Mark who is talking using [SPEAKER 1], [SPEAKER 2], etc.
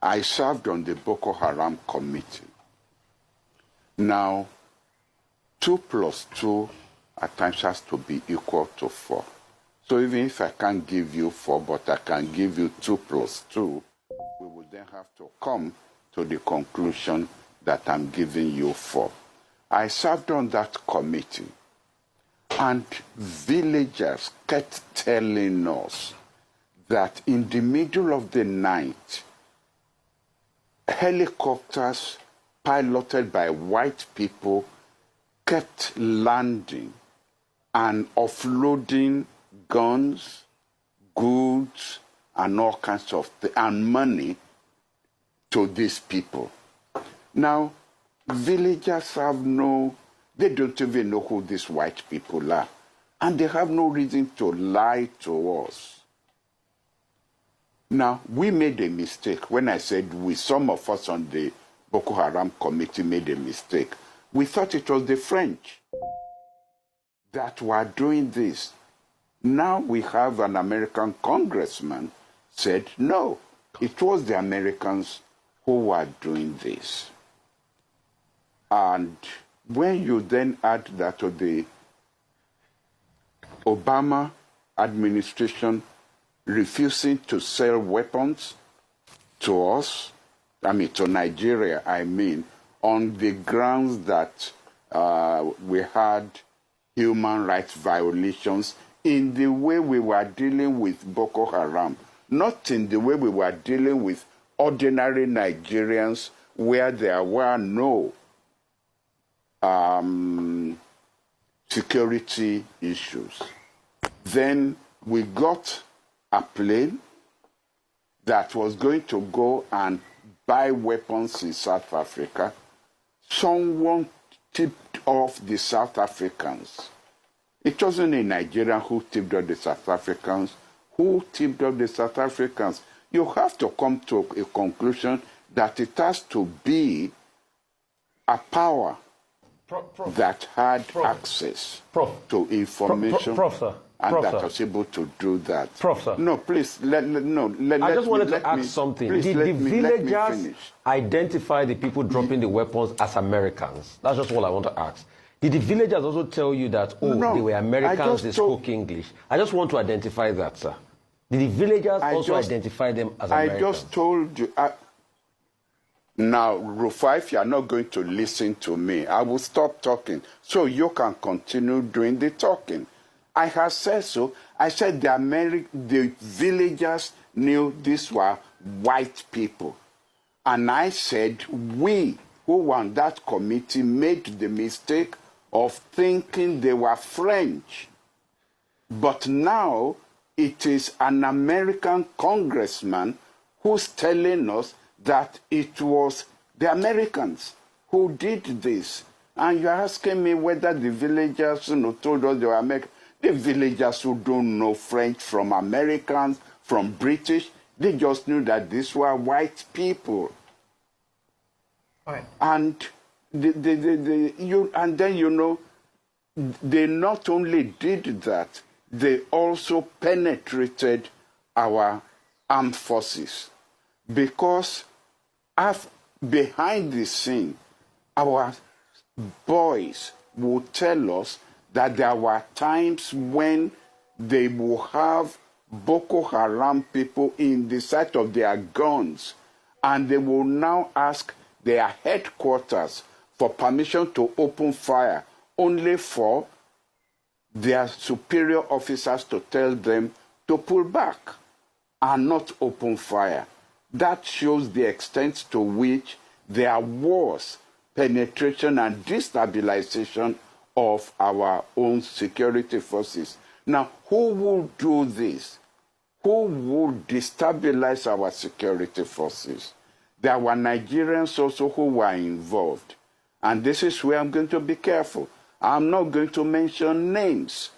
[SPEAKER 1] I served on the Boko Haram committee. Now, 2 plus 2 at times has to be equal to 4. So even if I can't give you 4, but I can give you 2 plus 2, we will then have to come to the conclusion that I'm giving you 4. I served on that committee, and villagers kept telling us that in the middle of the night, helicopters piloted by white people kept landing and offloading guns, goods, and all kinds of and money to these people. Now, villagers they don't even know who these white people are. And they have no reason to lie to us. Now, we made a mistake. When I said we, some of us on the Boko Haram committee made a mistake. We thought it was the French that were doing this. Now we have an American congressman said, no, it was the Americans who were doing this. And when you then add that to the Obama administration refusing to sell weapons to us, to Nigeria, on the grounds that we had human rights violations in the way we were dealing with Boko Haram, not in the way we were dealing with ordinary Nigerians where there were no security issues. Then we got a plane that was going to go and buy weapons in South Africa. Someone tipped off the South Africans. It wasn't a Nigerian who tipped off the South Africans. Who tipped off the South Africans? You have to come to a conclusion that it has to be a power that had access to information and that was able to do that. No, please,
[SPEAKER 2] I just wanted to ask something. Did the villagers identify the people dropping the weapons as Americans? That's just all I want to ask. Did the villagers also tell you that, they were Americans, they spoke English? I just want to identify that, sir. Did the villagers also identify them as Americans?
[SPEAKER 1] I just told you. Now, Rufai, if you are not going to listen to me, I will stop talking so you can continue doing the talking. I have said so. I said the villagers knew these were white people. And I said we who were on that committee made the mistake of thinking they were French. But now it is an American congressman who's telling us that it was the Americans who did this. And you're asking me whether the villagers told us they were Americans. The villagers who don't know French from Americans, from British, they just knew that these were white people.
[SPEAKER 3] Right.
[SPEAKER 1] And they not only did that, they also penetrated our armed forces. Because behind the scene, our boys would tell us that there were times when they will have Boko Haram people in the sight of their guns, and they will now ask their headquarters for permission to open fire, only for their superior officers to tell them to pull back and not open fire. That shows the extent to which there was penetration and destabilization of our own security forces. Now, who will do this? Who will destabilize our security forces? There were Nigerians also who were involved. And this is where I'm going to be careful. I'm not going to mention names.